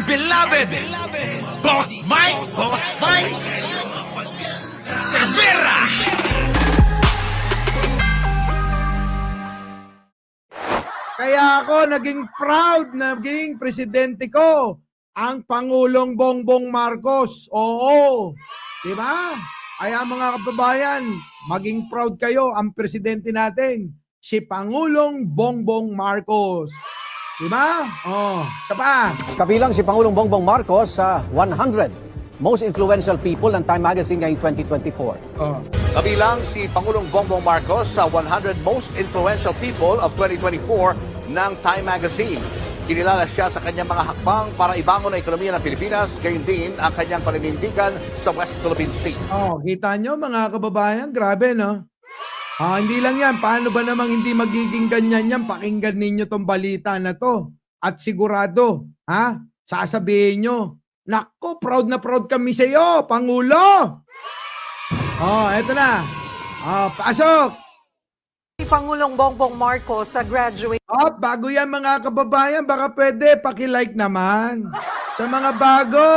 beloved Boss Mike Cervera. Kaya ako naging proud na naging presidente ko ang Pangulong Bongbong Marcos. Oo. Di ba? Kaya mga kababayan, maging proud kayo ang presidente natin, si Pangulong Bongbong Marcos. Di ba? Oh, isa pa. Kabilang si Pangulong Bongbong Marcos sa 100 most influential people ng Time Magazine ngayong 2024. Oh. Kabilang si Pangulong Bongbong Marcos sa 100 most influential people of 2024 ng Time Magazine. Kinilala siya sa kanyang mga hakbang para ibangon ang ekonomiya ng Pilipinas, gayon din ang kanyang paninindigan sa West Philippine Sea. Oh, kita nyo mga kababayan, grabe no? Hindi lang yan, paano ba namang hindi magiging ganyan yan? Pakinggan ninyo tong balita na to. At sigurado, sasabihin nyo, nako, proud na proud kami sa iyo, Pangulo! Eto na. Pasok! Si Pangulong Bongbong Marcos sa graduate. Bago yan mga kababayan, baka pwede paki-like naman. Sa mga bago,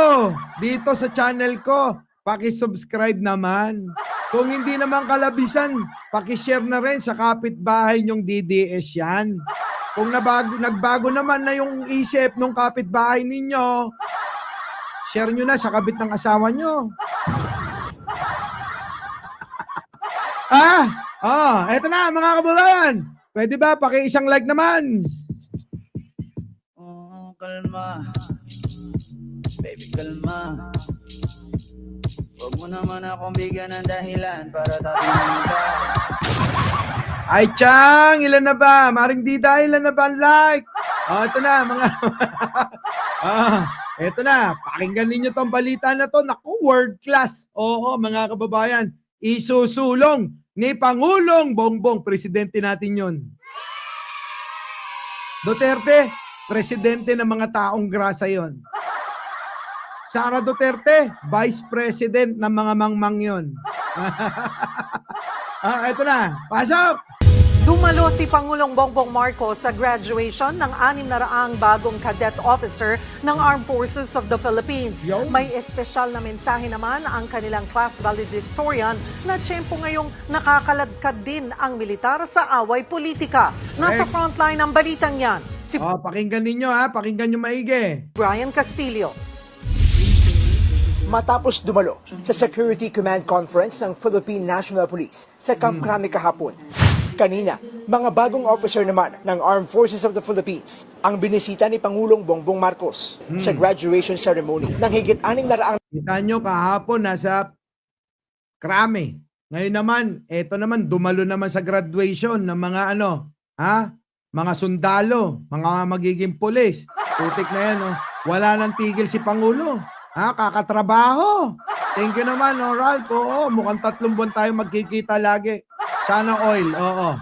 dito sa channel ko, paki-subscribe naman. Kung hindi naman kalabisan, paki-share na rin sa kapitbahay nyong DDS yan. Kung nagbago naman na yung isip ng kapitbahay ninyo, share nyo na sa kabit ng asawa nyo. Eto na mga kababayan. Pwede ba paki-isang like naman? Kalma. Baby, kalma. Huwag mo naman akong bigyan ng dahilan para tapunin ka. Ay, Chang, ilan na ba? Maring Dida, ilan na ba ang like? Ito na, mga... Ito na, pakinggan ninyo tong balita na to. Naku, world class. Oo, mga kababayan, isusulong ni Pangulong Bongbong, presidente natin yon. Duterte, presidente ng mga taong grasa yon. Sara Duterte, vice president ng mga mangmang yon. Ito na, pasok! Dumalo si Pangulong Bongbong Marcos sa graduation ng 600 bagong cadet officer ng Armed Forces of the Philippines. Yo. May espesyal na mensahe naman ang kanilang class valedictorian na tiyempo ngayong nakakaladkad din ang militar sa away politika. Nasa frontline ang balitang yan, si Pakinggan ninyo pakinggan nyo maigi. Brian Castillo. Matapos dumalo sa Security Command Conference ng Philippine National Police sa Camp Crame kahapon. Kanina, mga bagong officer naman ng Armed Forces of the Philippines ang binisita ni Pangulong Bongbong Marcos sa graduation ceremony ng higit 600. Kita nyo kahapon nasa Krame. Ngayon naman, eto naman, dumalo naman sa graduation ng mga mga sundalo, mga magiging pulis. Putik na yan, Wala nang tigil si Pangulo. Kakatrabaho. Thank you naman, Ralph. Oo, mukhang 3 buwan tayo magkikita lagi. Sana oil, oo.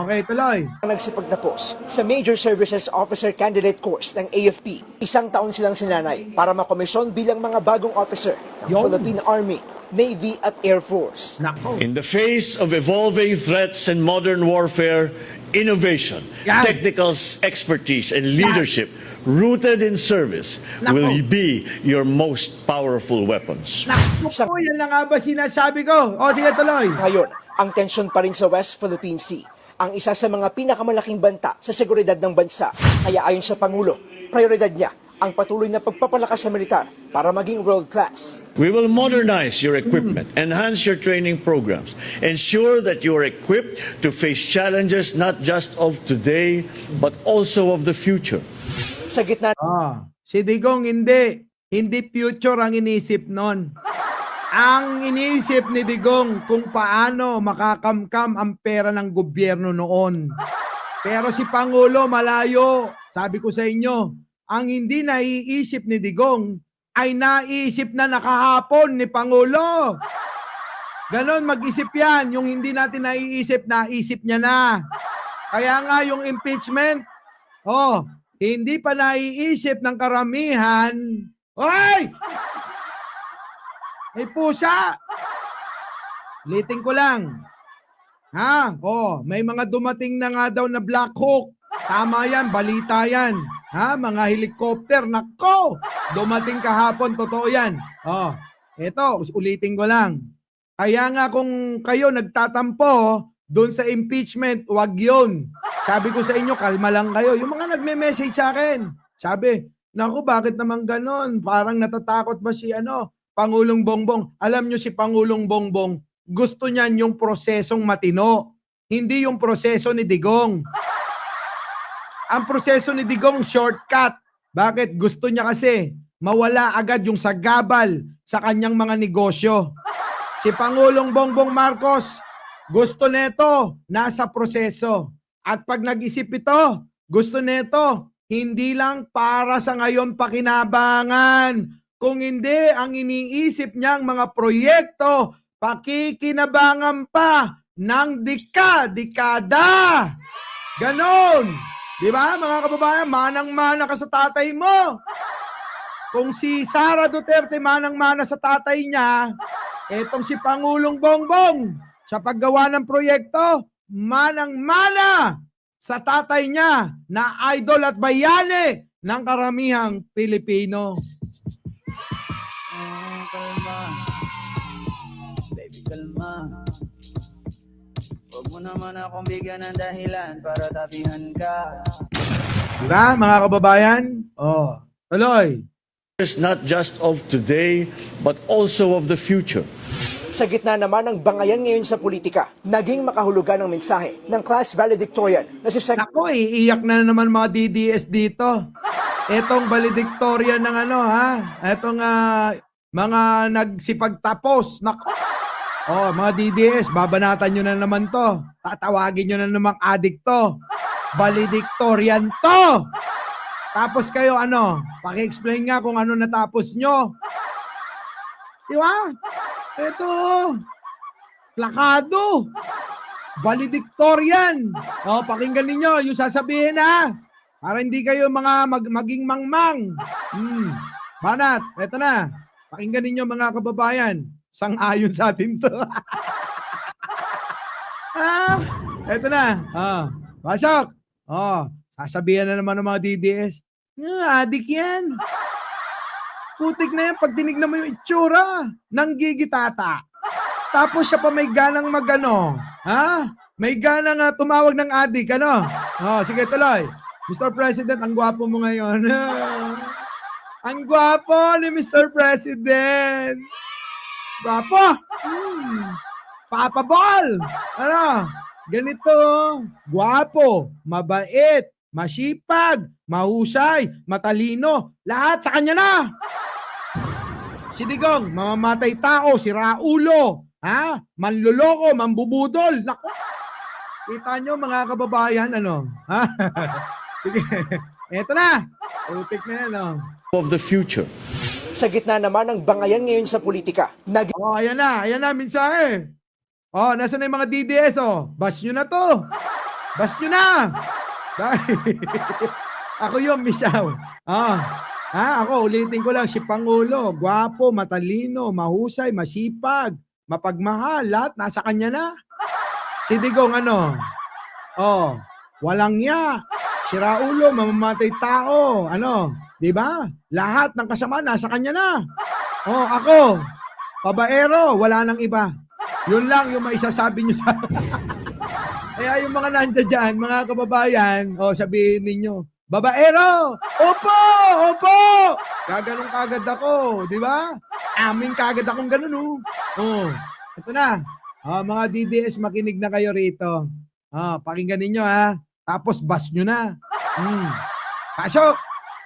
Okay, tuloy. Nagsipagtapos sa Major Services Officer Candidate Course ng AFP. 1 taon silang sinanay para makomisyon bilang mga bagong officer ng Philippine Army, Navy at Air Force. Nako. In the face of evolving threats and modern warfare, innovation, Yan. technical expertise, and leadership rooted in service Nako. will be your most powerful weapons. Naku, yan lang nga ba sinasabi ko? Sige, tuloy. Ngayon, ang tensyon pa rin sa West Philippine Sea, ang isa sa mga pinakamalaking banta sa seguridad ng bansa. Kaya ayon sa Pangulo, prioridad niya ang patuloy na pagpapalakas sa militar para maging world-class. We will modernize your equipment, enhance your training programs, ensure that you are equipped to face challenges not just of today, but also of the future. Sa gitna Si Digong hindi future ang inisip nun. Ang inisip ni Digong kung paano makakamkam ang pera ng gobyerno noon. Pero si Pangulo malayo. Sabi ko sa inyo, ang hindi naiisip ni Digong ay naisip na nakahapon ni Pangulo. Ganon mag-isip yan. Yung hindi natin naiisip, naisip niya na. Kaya nga yung impeachment, hindi pa naiisip ng karamihan. Hoy! May pusa! Liting ko lang. May mga dumating na nga daw na Black Hawk. Tama yan, balita yan. Ha, mga helicopter, nako! Dumating kahapon, totoo yan. Oh, eto, ulitin ko lang. Kaya nga kung kayo nagtatampo doon sa impeachment, wag yun. Sabi ko sa inyo, kalma lang kayo. Yung mga nagme-message sa akin, sabi, naku, bakit naman ganon? Parang natatakot ba si Pangulong Bongbong? Alam nyo si Pangulong Bongbong, gusto niyan yung prosesong matino, hindi yung proseso ni Digong. Ang proseso ni Digong, shortcut. Bakit? Gusto niya kasi mawala agad yung sagabal sa kanyang mga negosyo. Si Pangulong Bongbong Marcos, gusto neto, nasa proseso. At pag nag-isip ito, gusto neto, hindi lang para sa ngayon pakinabangan. Kung hindi, ang iniisip niyang mga proyekto, pakikinabangan pa ng dekada. Ganon. Di ba, mga kababayan, manang-mana ka sa tatay mo. Kung si Sara Duterte manang-mana sa tatay niya, etong si Pangulong Bongbong, sa paggawa ng proyekto, manang-mana sa tatay niya na idol at bayani ng karamihang Pilipino. Kalma. Baby, kalma. Huwag mo naman akong bigyan ng dahilan para tapihan ka. Diba, mga kababayan? Oh, tuloy. It's not just of today, but also of the future. Sa gitna naman ng bangayan ngayon sa politika, naging makahulugan ng mensahe ng class valedictorian na si Nako, iiyak na naman mga DDS dito. Etong valedictorian ng etong mga nagsipagtapos. Nako. Oh, mga DDS, babanatan nyo na naman to. Tatawagin nyo na namang addict to. Valedictorian to. Tapos kayo paki-explain nga kung ano natapos nyo. Di ba? Ito, plakado. Valedictorian. O, pakinggan ninyo yung sasabihin para hindi kayo mga maging mangmang. Banat, eto na. Pakinggan ninyo mga kababayan. Sang-ayon sa atin to. Eto na. Pasok. Sasabihan na naman ng mga DDS. Adik yan. Putik na yan pag tinignan mo yung itsura ng gigitata. Tapos siya pa may ganang may ganang tumawag ng adik, sige, tuloy. Mr. President, ang gwapo mo ngayon. Ang gwapo ni Mr. President. Gwapo. Papa Ball. Ganito. Gwapo, mabait, masipag, mahusay, matalino. Lahat sa kanya na. Si Digong, mamamatay tao, siraulo, manluloko, mambubudol. Naku. Kita nyo mga kababayan, Sige, eto na. Utik na yan, Of the future. Sa gitna naman ng bangayan ngayon sa politika, naging ayan na, mensahe. Nasa na yung mga DDS, Bash nyo na to. Bash nyo na. Ako yung misaw. Ako, ulitin ko lang, si Pangulo, gwapo, matalino, mahusay, masipag, mapagmahal, lahat nasa kanya na. Si Digong, walang ya, siraulo, mamamatay tao, di ba? Lahat ng kasama nasa kanya na. Ako, pabaero, wala nang iba. Yun lang yung maisasabi nyo sa... Kaya yung mga nandiyan dyan, mga kababayan, sabihin ninyo, babaero! Opo! Gaganong kagad ako, di ba? Amin kagad akong ganun, Ito na. Mga DDS, makinig na kayo rito. Pakinggan ninyo, Tapos bash nyo na. Pasok!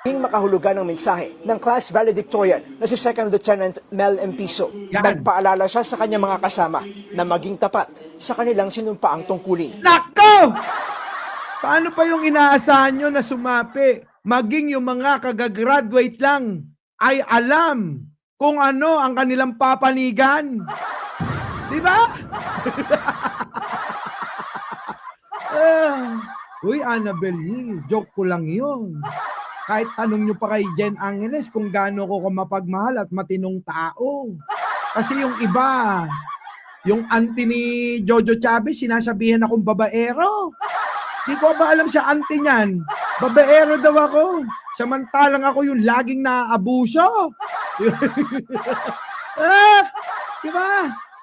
makahulugan ng mensahe ng class valedictorian na si Second Lieutenant Mel Empiso. Nagpaalala siya sa kanyang mga kasama na maging tapat sa kanilang sinumpaang tungkulin. Nako! Paano pa yung inaasahan nyo na sumapi? Maging yung mga kagagraduate lang ay alam kung ano ang kanilang papanigan. Di ba? Uy, Annabelle, joke ko lang yun. Kahit tanong nyo pa kay Jen Angeles kung gaano ko mapagmahal at matinong tao. Kasi yung iba, yung auntie ni Jojo Chavez, sinasabihan akong babaero. Di ko ba alam sa auntie niyan? Babaero daw ako. Samantalang ako yung laging naaabuso. Di ba?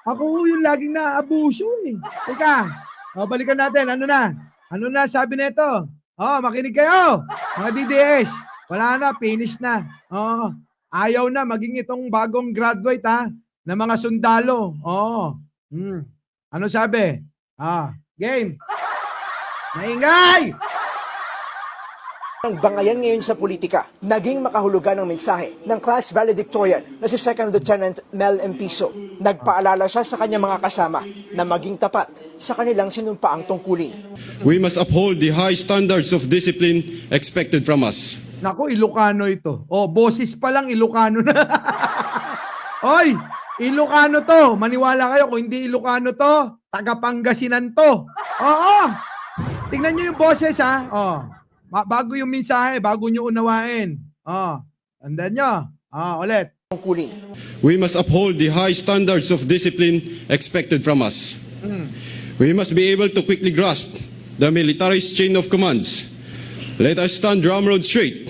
Ako yung laging naaabuso eh. Teka, balikan natin. Ano na? Ano na sabi nito? Makinig kayo. Mga DDS. Wala na, finish na. Ayaw na maging itong bagong graduate na mga sundalo. Ano sabi? Game. Maingay! Ang bangayan ngayon sa politika, naging makahulugan ng mensahe ng class valedictorian na si Second Lieutenant Mel Empiso. Nagpaalala siya sa kanyang mga kasama na maging tapat sa kanilang sinumpaang tungkulin. We must uphold the high standards of discipline expected from us. Naku, Ilocano ito. Boses pa lang Ilocano na. Oy, Ilocano to. Maniwala kayo kung hindi Ilocano to, taga-Pangasinan to. Oo. Tingnan nyo yung boses bago yung mensahe, bago nyo unawain. Tandaan nyo. Ulit. Tungkulin. We must uphold the high standards of discipline expected from us. We must be able to quickly grasp the military's chain of commands. Let us stand drumroad straight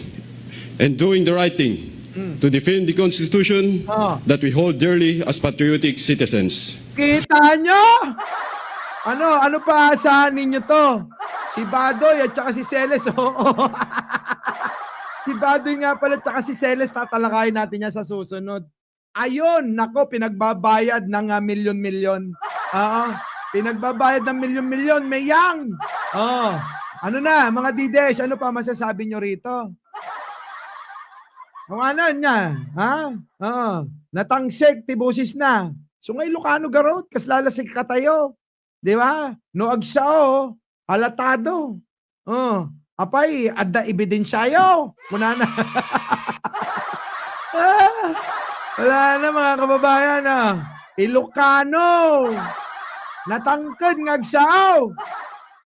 and doing the right thing to defend the Constitution that we hold dearly as patriotic citizens. Kita nyo? Ano pa asahan ninyo to? Si Badoy at saka si Celes. Si Badoy nga pala at saka si Celes, tatalakayin natin yan sa susunod. Ayun, nako, pinagbabayad ng milyon-milyon. Pinagbabayad ng milyon-milyon, may yang. Ano na, mga DDS, ano pa masasabi nyo rito? Ang ano niya, natangsik, tibusis na. So ngay Ilocano garot, kaslalasig ka tayo. Di ba? No agsao, halatado. Apay, adda ebidensyayo. Muna na. Wala na mga kababayan. Ilocano. Natangkad ng agsao.